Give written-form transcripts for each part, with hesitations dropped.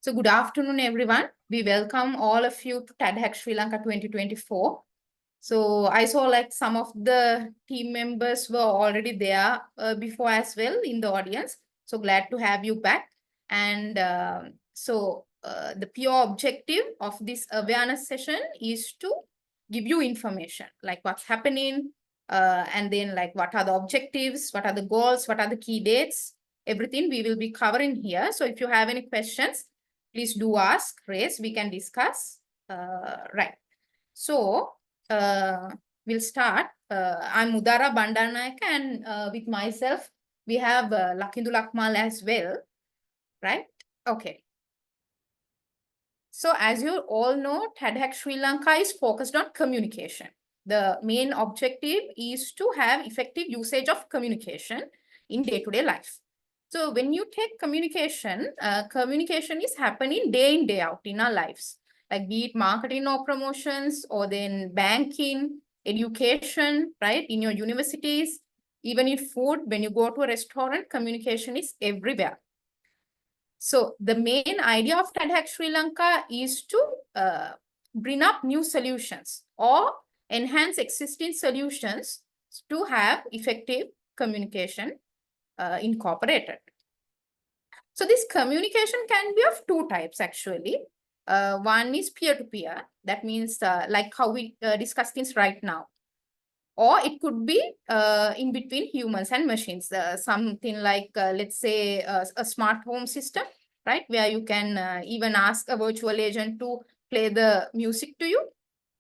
So good afternoon, everyone. We welcome all of you to TADHACK Sri Lanka 2024. So I saw like some of the team members were already there before as well in the audience. So glad to have you back. And the pure objective of this awareness session is to give you information like what's happening, and then like what are the objectives, what are the goals, what are the key dates, everything we will be covering here. So if you have any questions, please do ask, raise, we can discuss. Right. So we'll start. I'm Mudara Bandaranaike, and with myself, we have Lakindu Lakmal as well, right? Okay. So as you all know, TADHACK Sri Lanka is focused on communication. The main objective is to have effective usage of communication in day-to-day life. So when you take communication, communication is happening day in, day out in our lives, like be it marketing or promotions, or then banking, education, right? In your universities, even in food, when you go to a restaurant, communication is everywhere. So the main idea of TADHACK Sri Lanka is to bring up new solutions or enhance existing solutions to have effective communication incorporated. So this communication can be of two types actually. One is peer-to-peer. That means like how we discuss things right now. Or it could be in between humans and machines. Something like, let's say, a smart home system, right? Where you can even ask a virtual agent to play the music to you,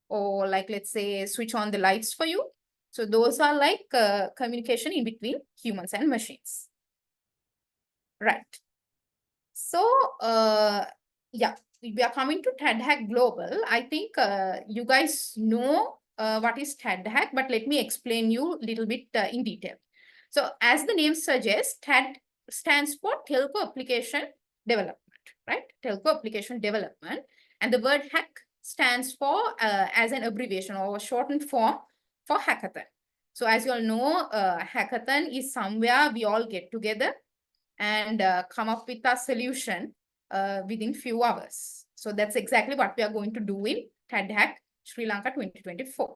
or like, let's say, switch on the lights for you. So those are like communication in between humans and machines. Right. So, yeah, we are coming to TADHACK Global. I think you guys know what is TADHACK, but let me explain you a little bit in detail. So as the name suggests, TAD stands for Telco Application Development, right? Telco Application Development. And the word hack stands for as an abbreviation or a shortened form for hackathon. So as you all know, hackathon is somewhere we all get together and come up with a solution within few hours. So that's exactly what we are going to do in TADHACK Sri Lanka 2024.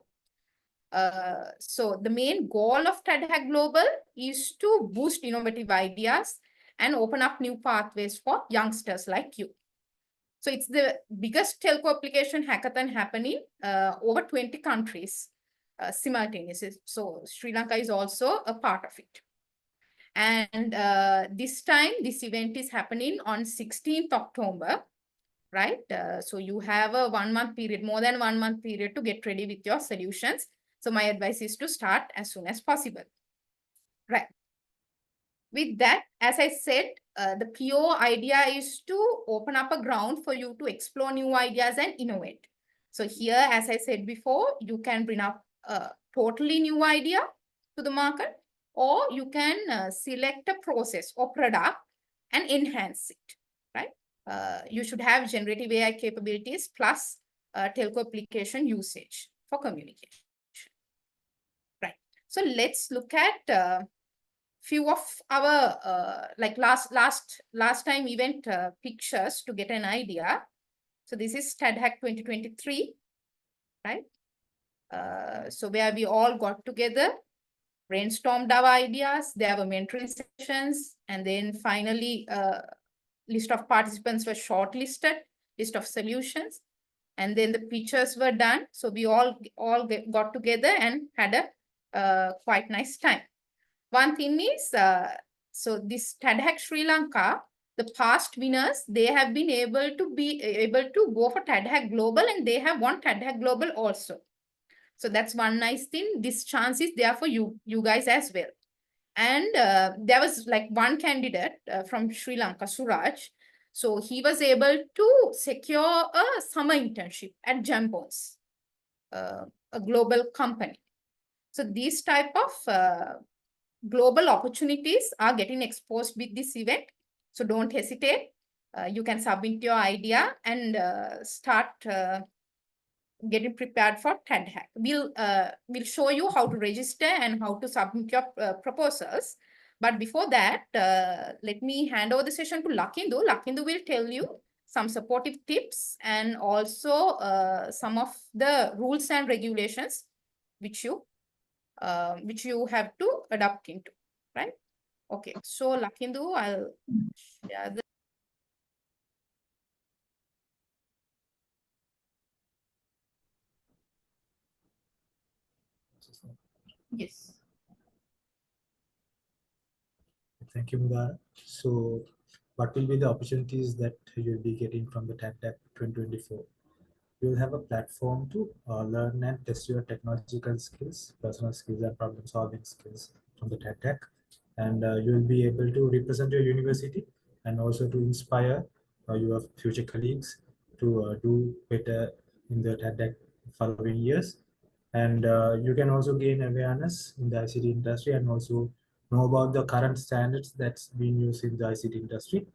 So the main goal of TADHACK Global is to boost innovative ideas and open up new pathways for youngsters like you. So it's the biggest telco application hackathon happening over 20 countries simultaneously. So Sri Lanka is also a part of it. And this time, this event is happening on 16th October, right? So you have a 1 month period, more than 1 month period to get ready with your solutions. So my advice is to start as soon as possible, right? With that, as I said, the pure idea is to open up a ground for you to explore new ideas and innovate. So here, as I said before, you can bring up a totally new idea to the market, or you can select a process or product and enhance it, right? You should have generative AI capabilities plus telco application usage for communication, right? So let's look at few of our like last time event pictures to get an idea. So this is TADHACK 2023, right? So where we all got together, brainstormed our ideas, there were mentoring sessions, and then finally list of participants were shortlisted, list of solutions, and then the pictures were done. So we all got together and had a quite nice time. One thing is, so this TADHACK Sri Lanka, the past winners, they have been able to go for TADHACK Global, and they have won TADHACK Global also. So that's one nice thing. This chance is there for you guys as well. And there was like one candidate from Sri Lanka, Suraj. So he was able to secure a summer internship at Jambons, a global company. So these type of global opportunities are getting exposed with this event. So don't hesitate. You can submit your idea and start getting prepared for TADHACK. We'll show you how to register and how to submit your proposals. But before that, let me hand over the session to Lakindu. Lakindu will tell you some supportive tips, and also some of the rules and regulations which you have to adapt into, right? Okay, so Lakindu, I'll share the. Yes. Thank you, Mudara. So, what will be the opportunities that you'll be getting from the TADHACK 2024? You'll have a platform to learn and test your technological skills, personal skills, and problem-solving skills from the TADHACK. And you'll be able to represent your university and also to inspire your future colleagues to do better in the TADHACK following years. And you can also gain awareness in the ICT industry and also know about the current standards that's being used in the ICT industry.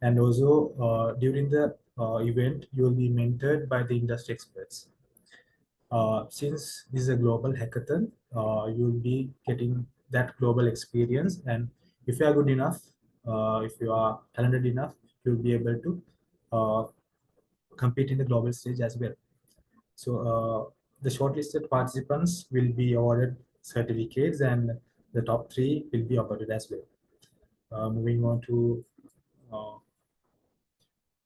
And also during the event, you will be mentored by the industry experts. Since this is a global hackathon, you'll be getting that global experience. And if you are good enough, if you are talented enough, you'll be able to uh, compete in the global stage as well. So the shortlisted participants will be awarded certificates, and the top three will be awarded as well. Moving on to uh,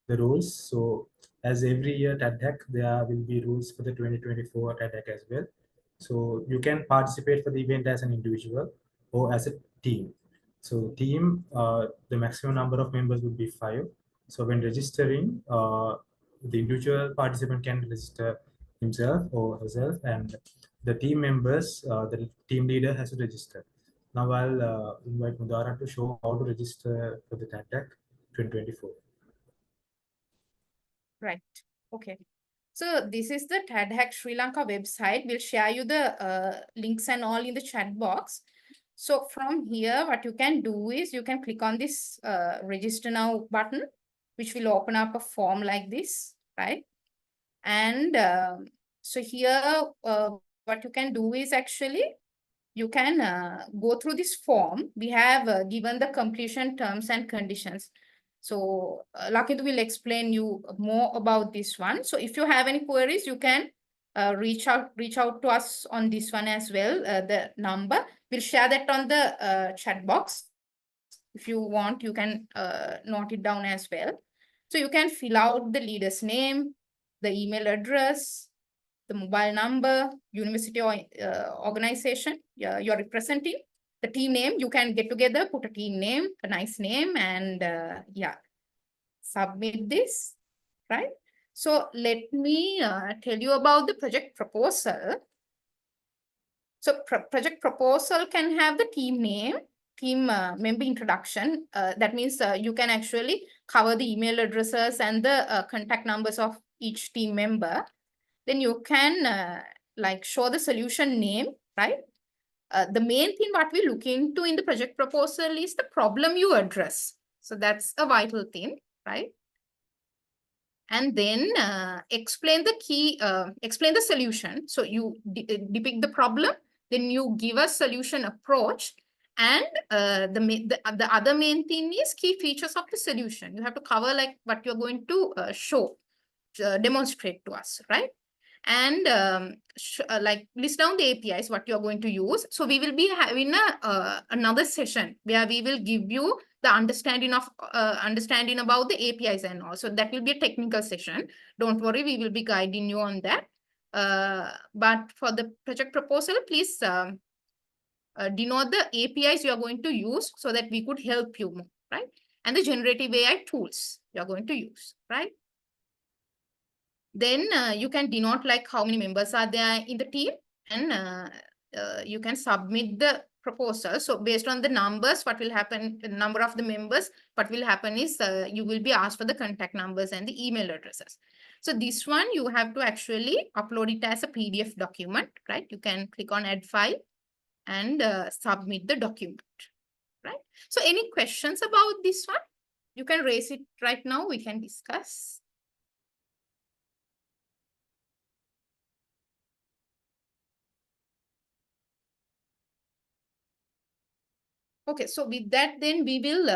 the rules. So as every year TADHACK, there will be rules for the 2024 TADHACK as well. So you can participate for the event as an individual or as a team. So team, the maximum number of members would be 5. So when registering, the individual participant can register himself or herself, and the team members, the team leader has to register. Now I'll invite Mudara to show how to register for the TADHACK 2024. Right. Okay. So this is the TADHACK Sri Lanka website. We'll share you the links and all in the chat box. So from here, what you can do is you can click on this register now button, which will open up a form like this, right? And so here, what you can do is actually you can go through this form. We have given the completion terms and conditions. So Lakitu will explain you more about this one. So if you have any queries, you can reach out to us on this one as well. The number, we'll share that on the chat box. If you want, you can note it down as well. So you can fill out the leader's name, the email address, the mobile number, university or organization you're representing, the team name. You can get together, put a team name, a nice name, and yeah, submit this, right? So let me tell you about the project proposal. So project proposal can have the team name, team member introduction. That means you can actually cover the email addresses and the contact numbers of each team member. Then you can like show the solution name, right? The main thing what we look into in the project proposal is the problem you address. So that's a vital thing, right? And then explain the solution. So you depict the problem, then you give a solution approach, and the other main thing is key features of the solution. You have to cover like what you're going to demonstrate to us, right? And like list down the APIs what you're going to use. So we will be having another session where we will give you the understanding about the APIs and all. So that will be a technical session. Don't worry, we will be guiding you on that. But for the project proposal, please denote the APIs you are going to use so that we could help you more, right? And the generative AI tools you are going to use, right? Then you can denote like how many members are there in the team, and you can submit the proposal. So based on the numbers, what will happen, the number of the members, what will happen is you will be asked for the contact numbers and the email addresses. So this one, you have to actually upload it as a PDF document, right? You can click on add file and submit the document, right? So any questions about this one? You can raise it right now, we can discuss. Okay, so with that, then we will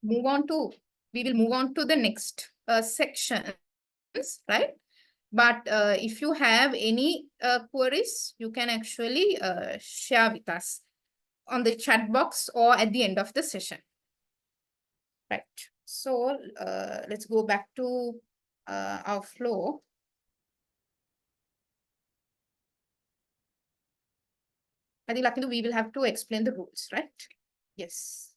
move on to the next sections, right? But if you have any queries, you can actually share with us on the chat box or at the end of the session. Right. So let's go back to our flow. I think, Lakindu, we will have to explain the rules, right? Yes.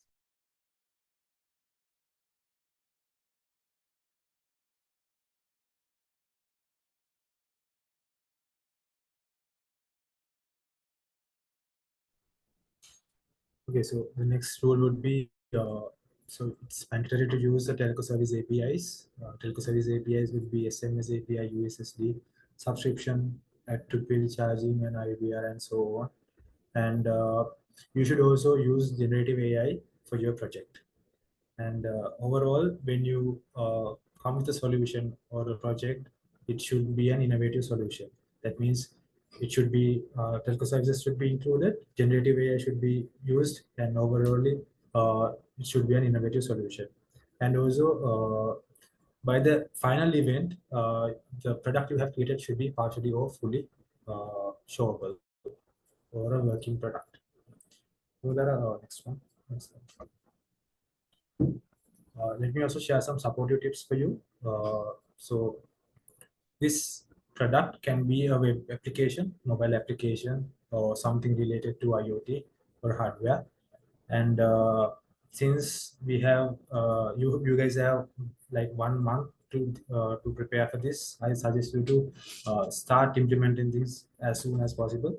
Okay, so the next rule would be so it's mandatory to use the telco service APIs. Telco service APIs would be SMS API, USSD, subscription, triple charging, and IVR, and so on. And you should also use generative AI for your project. And overall, when you come with a solution or a project, it should be an innovative solution. That means it should be telco services should be included, generative AI should be used, and overall, it should be an innovative solution. And also, by the final event, the product you have created should be partially or fully showable or a working product. So that next one. Next one. Let me also share some supportive tips for you. So this product can be a web application, mobile application, or something related to IoT or hardware. And since we have you guys have like 1 month to prepare for this, I suggest you to start implementing this as soon as possible.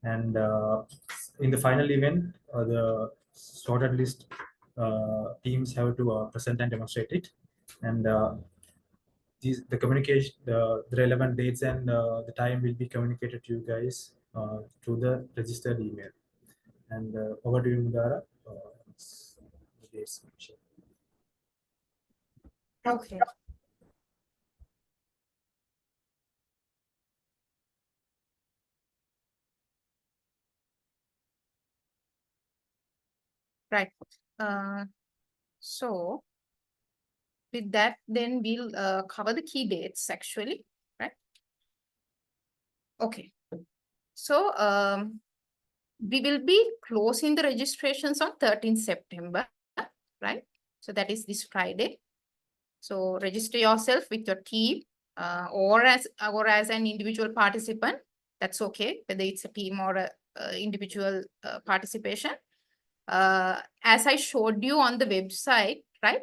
And in the final event, the sorted list teams have to present and demonstrate it. And the communication, the relevant dates and the time will be communicated to you guys through the registered email. And over to you, Mudara. The dates mentioned. Okay. Right. So with that, then we'll cover the key dates actually, right? Okay. So we will be closing the registrations on 13th September, right? So that is this Friday. So register yourself with your team or as an individual participant. That's okay, whether it's a team or a individual participation. As I showed you on the website, right?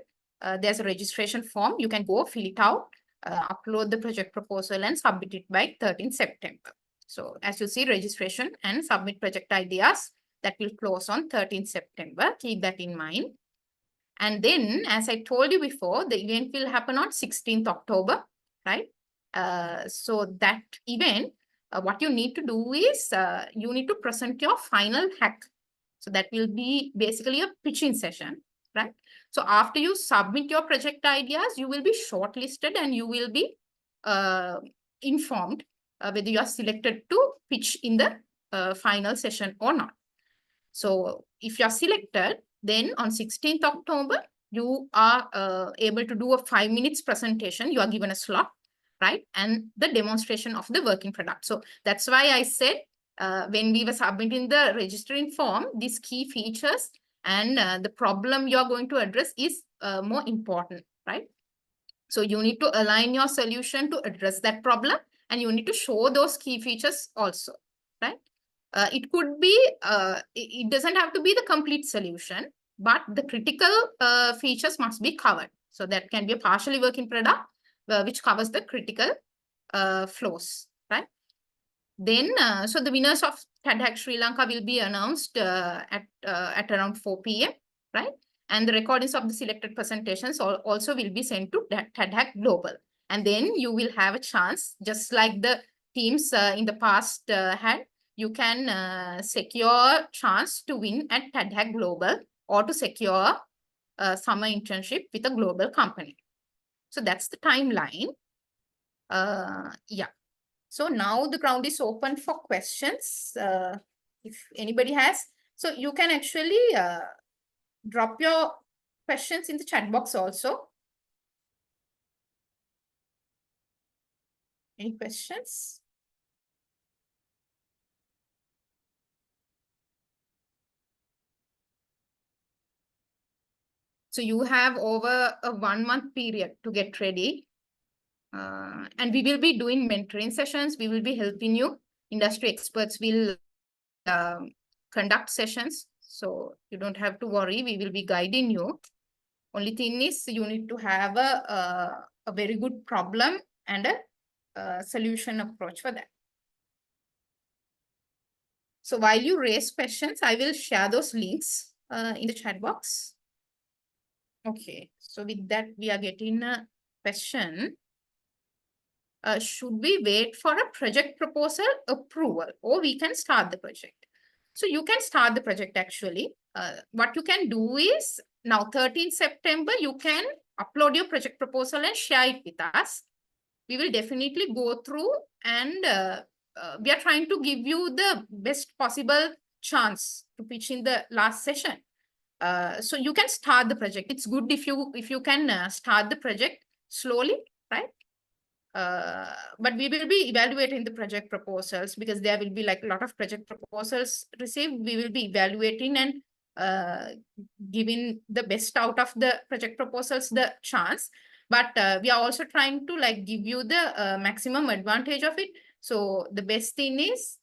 There's a registration form. You can go fill it out, upload the project proposal and submit it by 13th September. So as you see, registration and submit project ideas that will close on 13th September. Keep that in mind. And then, as I told you before, the event will happen on 16th October, right? So that event, what you need to do is you need to present your final hack. So that will be basically a pitching session, right? So after you submit your project ideas, you will be shortlisted and you will be informed whether you are selected to pitch in the final session or not. So if you are selected, then on 16th October, you are able to do a 5 minutes presentation. You are given a slot, right? And the demonstration of the working product. So that's why I said when we were submitting the registering form, these key features and the problem you are going to address is more important, right? So you need to align your solution to address that problem, and you need to show those key features also, right? It could be, it doesn't have to be the complete solution, but the critical features must be covered. So that can be a partially working product, which covers the critical flows, right? Then, so the winners of TADHACK Sri Lanka will be announced at around 4 p.m., right? And the recordings of the selected presentations also will be sent to TADHACK Global. And then you will have a chance, just like the teams in the past had, you can secure chance to win at TADHACK Global or to secure a summer internship with a global company. So that's the timeline. Yeah. So now the ground is open for questions. If anybody has, so you can actually drop your questions in the chat box also. Any questions? So you have over a 1 month period to get ready. And we will be doing mentoring sessions. We will be helping you. Industry experts will conduct sessions. So you don't have to worry. We will be guiding you. Only thing is you need to have a very good problem and a solution approach for that. So while you raise questions, I will share those links in the chat box. Okay, so with that, we are getting a question. Should we wait for a project proposal approval or we can start the project? So you can start the project actually. What you can do is now 13th September, you can upload your project proposal and share it with us. We will definitely go through and we are trying to give you the best possible chance to pitch in the last session. So you can start the project. It's good if you can start the project slowly, right? But we will be evaluating the project proposals because there will be like a lot of project proposals received. We will be evaluating and giving the best out of the project proposals the chance. But we are also trying to like give you the maximum advantage of it. So the best thing is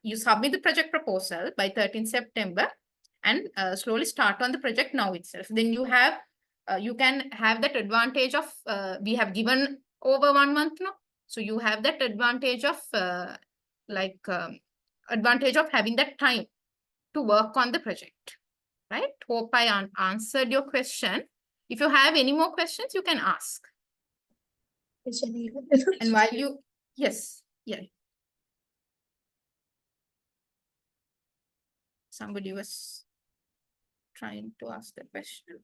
you submit the project proposal by 13th September and slowly start on the project now itself. Then you can have that advantage of we have given over 1 month now. So you have that advantage of advantage of having that time to work on the project, right? Hope I answered your question. If you have any more questions, you can ask. And while you, yes, yeah. Somebody was trying to ask the question.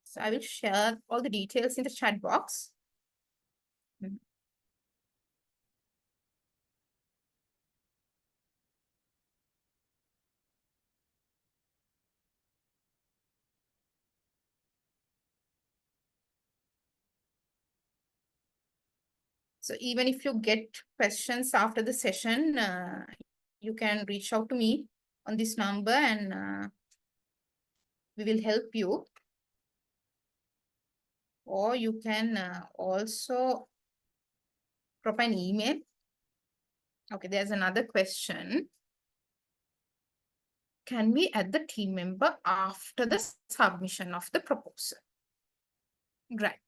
So I will share all the details in the chat box. So even if you get questions after the session, you can reach out to me on this number and we will help you. Or you can also drop an email. Okay, there's another question. Can we add the team member after the submission of the proposal? Right.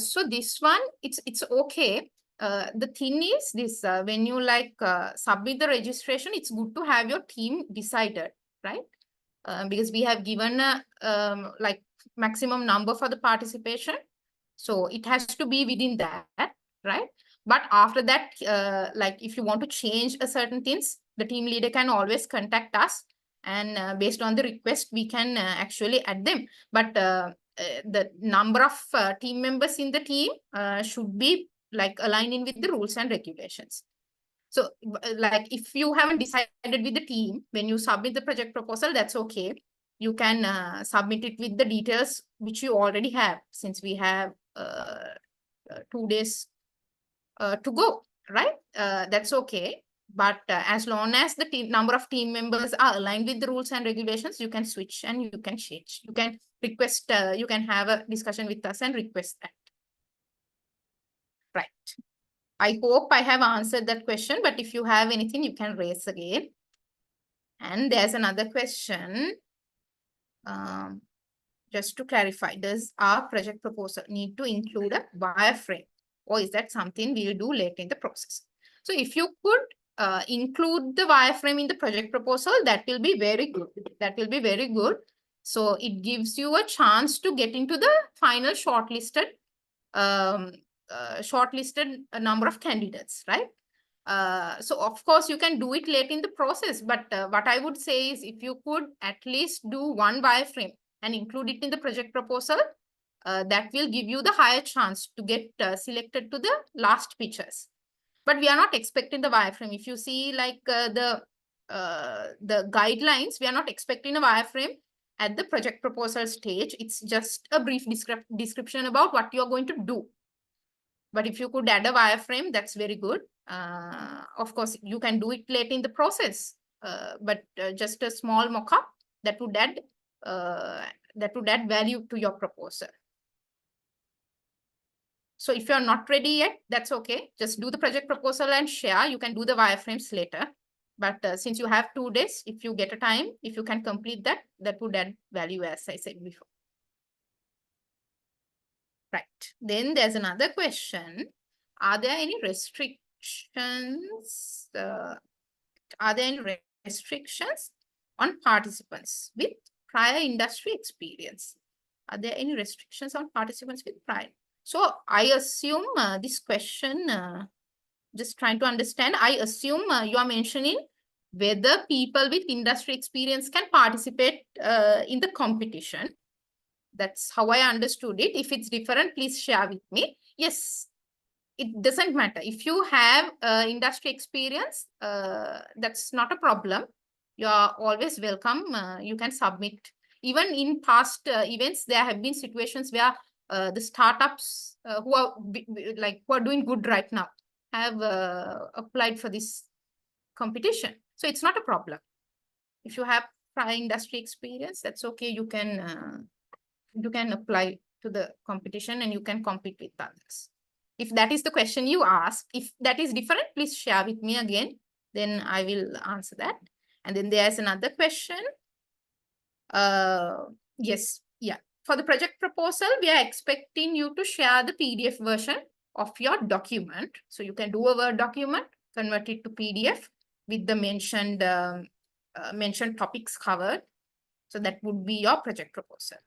So this one, it's okay. The thing is this, when you submit the registration, it's good to have your team decided, right? Because we have given a maximum number for the participation. So it has to be within that, right? But after that, if you want to change a certain things, the team leader can always contact us and based on the request, we can actually add them. But the number of team members in the team should be aligning with the rules and regulations. So if you haven't decided with the team, when you submit the project proposal, that's okay. You can submit it with the details which you already have, since we have 2 days to go, right? That's okay. But as long as the number of team members are aligned with the rules and regulations, you can switch and you can change. You can request, you can have a discussion with us and request that. Right. I hope I have answered that question, but if you have anything, you can raise again. And there's another question. Just to clarify, does our project proposal need to include a wireframe, or is that something we'll do later in the process? So if you could include the wireframe in the project proposal, that will be very good. That will be very good. So it gives you a chance to get into the final shortlisted number of candidates, right? So of course you can do it late in the process, but what I would say is if you could at least do one wireframe and include it in the project proposal, that will give you the higher chance to get selected to the last pitches. But we are not expecting the wireframe. If you see the guidelines, we are not expecting a wireframe. at the project proposal stage. It's just a brief description about what you're going to do. But if you could add a wireframe, that's very good. Of course, you can do it later in the process, but just a small mock-up that would add value to your proposal. So if you're not ready yet, that's okay. Just do the project proposal and share. You can do the wireframes later. But since you have 2 days, if you get a time, if you can complete that, that would add value, as I said before. Right. Then there's another question. Are there any restrictions? Are there any restrictions on participants with prior industry experience? Are there any restrictions on participants with prior? So I assume this question, just trying to understand, I assume you are mentioning whether people with industry experience can participate in the competition. That's how I understood it. If it's different, please share with me. Yes, it doesn't matter. If you have industry experience, that's not a problem. You are always welcome. You can submit. Even in past events, there have been situations where the startups who are doing good right now have applied for this competition. So it's not a problem. If you have prior industry experience, that's okay. You can apply to the competition and you can compete with others. If that is the question you ask, if that is different, please share with me again. Then I will answer that. And then there's another question. Yes, yeah. For the project proposal, we are expecting you to share the PDF version of your document. So you can do a Word document, convert it to PDF with the mentioned topics covered. So that would be your project proposal.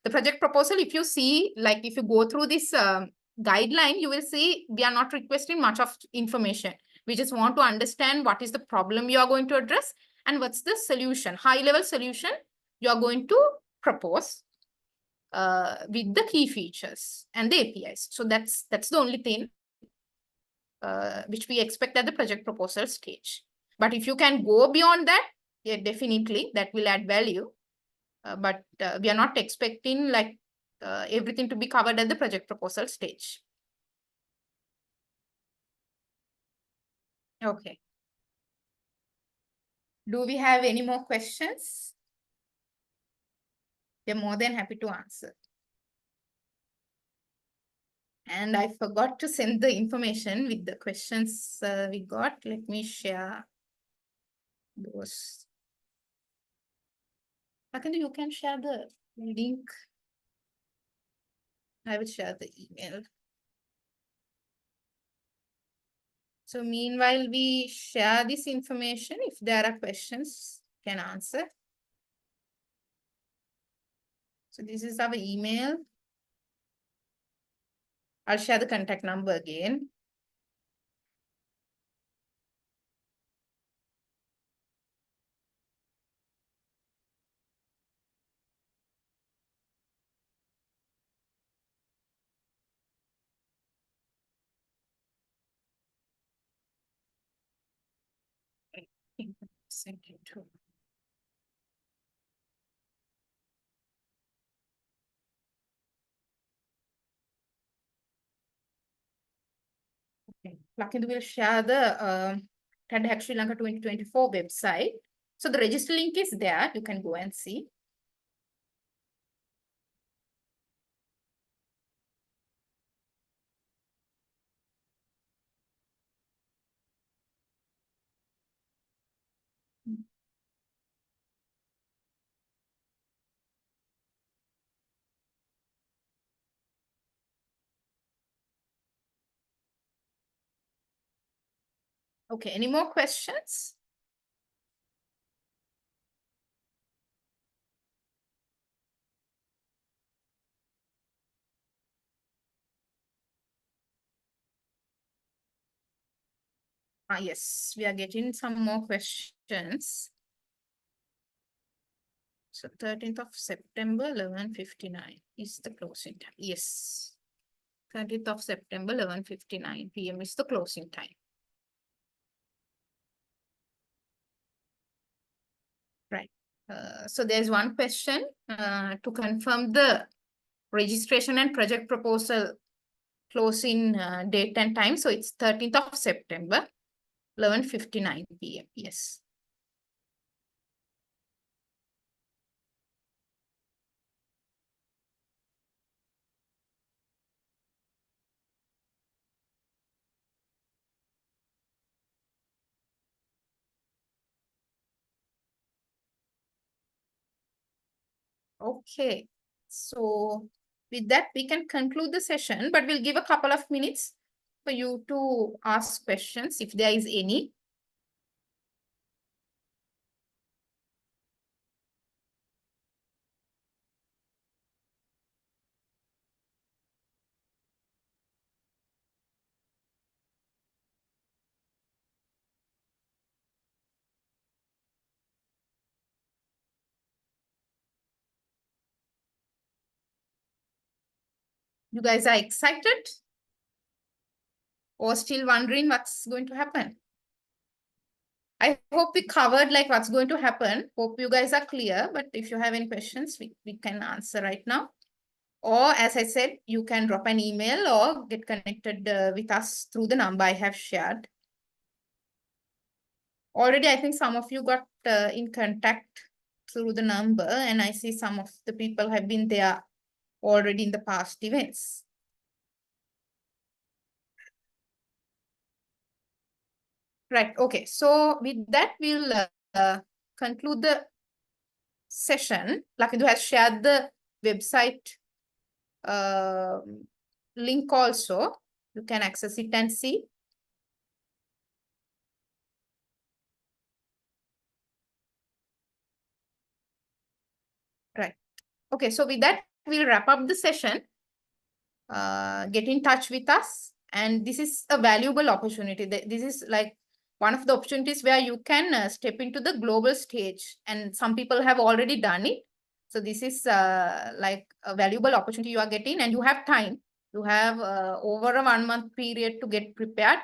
The project proposal, if you see, like if you go through this guideline, you will see we are not requesting much of information. We just want to understand what is the problem you are going to address and what's the solution, high-level solution you are going to propose with the key features and the APIs. So that's the only thing which we expect at the project proposal stage. But if you can go beyond that, yeah, definitely that will add value. But we are not expecting like everything to be covered at the project proposal stage. Okay. Do we have any more questions? We're more than happy to answer. And I forgot to send the information with the questions we got. Let me share those. Rakendu, you can share the link. I will share the email. So meanwhile, we share this information. If there are questions, can answer. So this is our email. I'll share the contact number again. Send it to. Okay. Lakindu will share the TADHACK Sri Lanka 2024 website. So the register link is there. You can go and see. Okay, any more questions? Yes, we are getting some more questions. So 13th of September, 11:59 is the closing time. Yes. 13th of September, 11:59 p.m. is the closing time. Right. So there's one question to confirm the registration and project proposal closing date and time. So it's 13th of September, 11:59 p.m. Yes. Okay. So with that, we can conclude the session, but we'll give a couple of minutes for you to ask questions if there is any. You guys are excited or still wondering what's going to happen? I hope we covered like what's going to happen. Hope you guys are clear, but if you have any questions, we can answer right now. Or as I said, you can drop an email or get connected with us through the number I have shared. Already, I think some of you got in contact through the number, and I see some of the people have been there already in the past events. Right, okay. So with that, we'll conclude the session. Lakindu has shared the website link also. You can access it and see. Right. Okay, so with that, we'll wrap up the session. Get in touch with us. And this is a valuable opportunity. This is like one of the opportunities where you can step into the global stage. And some people have already done it. So this is like a valuable opportunity you are getting, and you have time. You have over a 1 month period to get prepared.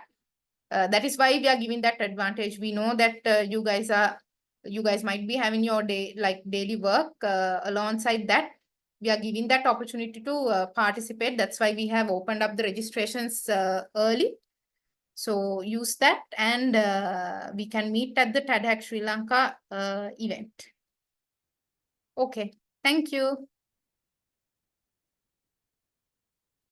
That is why we are giving that advantage. We know that you guys might be having your daily work. Alongside that, we are giving that opportunity to participate. That's why we have opened up the registrations early. So use that, and we can meet at the TADHACK Sri Lanka event. Okay, thank you.